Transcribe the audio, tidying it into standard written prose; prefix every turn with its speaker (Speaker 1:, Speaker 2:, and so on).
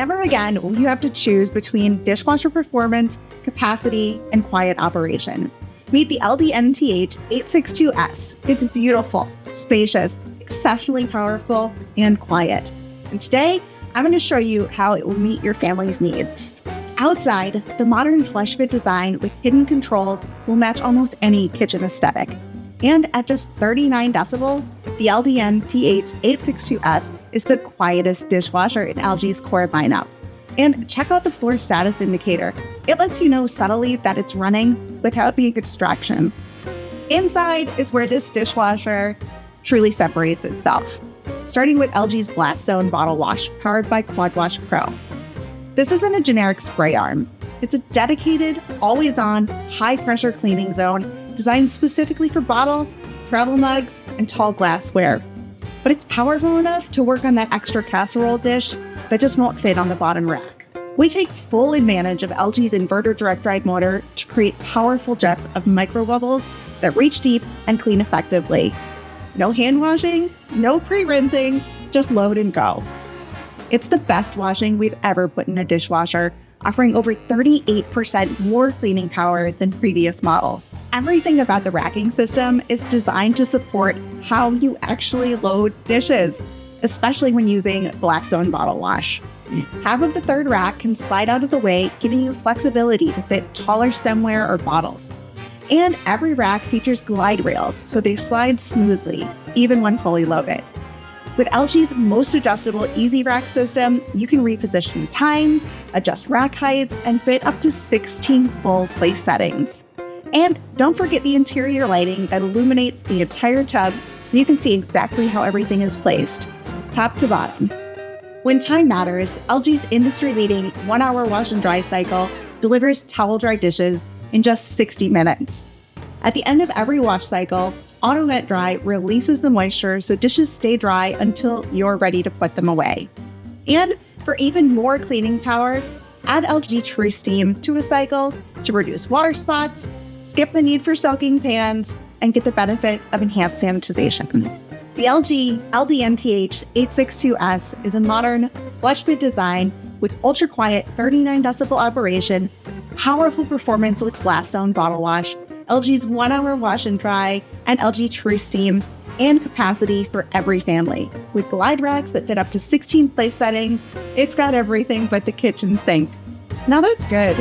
Speaker 1: Never again will you have to choose between dishwasher performance, capacity, and quiet operation. Meet the LDNTH862S. It's beautiful, spacious, exceptionally powerful, and quiet. And today, I'm going to show you how it will meet your family's needs. Outside, the modern FlushFit design with hidden controls will match almost any kitchen aesthetic. And at just 39 decibels, the LDNTH862S is the quietest dishwasher in LG's core lineup. And check out the floor status indicator. It lets you know subtly that it's running without being a distraction. Inside is where this dishwasher truly separates itself, starting with LG's BlastZone Bottle Wash, powered by QuadWash Pro. This isn't a generic spray arm. It's a dedicated, always-on, high-pressure cleaning zone designed specifically for bottles, travel mugs, and tall glassware. But it's powerful enough to work on that extra casserole dish that just won't fit on the bottom rack. We take full advantage of LG's inverter direct drive motor to create powerful jets of micro bubbles that reach deep and clean effectively. No hand washing, no pre-rinsing, just load and go. It's the best washing we've ever put in a dishwasher, offering over 38% more cleaning power than previous models. Everything about the racking system is designed to support how you actually load dishes, especially when using BlastZone Bottle Wash. Half of the third rack can slide out of the way, giving you flexibility to fit taller stemware or bottles. And every rack features glide rails, so they slide smoothly, even when fully loaded. With LG's most adjustable Easy Rack system, you can reposition times, adjust rack heights, and fit up to 16 full place settings. And don't forget the interior lighting that illuminates the entire tub so you can see exactly how everything is placed, top to bottom. When time matters, LG's industry-leading 1-hour wash and dry cycle delivers towel-dry dishes in just 60 minutes. At the end of every wash cycle, Auto Wet Dry releases the moisture so dishes stay dry until you're ready to put them away. And for even more cleaning power, add LG TrueSteam to a cycle to reduce water spots, skip the need for soaking pans, and get the benefit of enhanced sanitization. The LG LDNTH862S is a modern FlushFit design with ultra-quiet 39 decibel operation, powerful performance with BlastZone Bottle Wash, LG's 1-hour wash and dry, and LG TrueSteam, and capacity for every family. With glide racks that fit up to 16 place settings, it's got everything but the kitchen sink. Now that's good.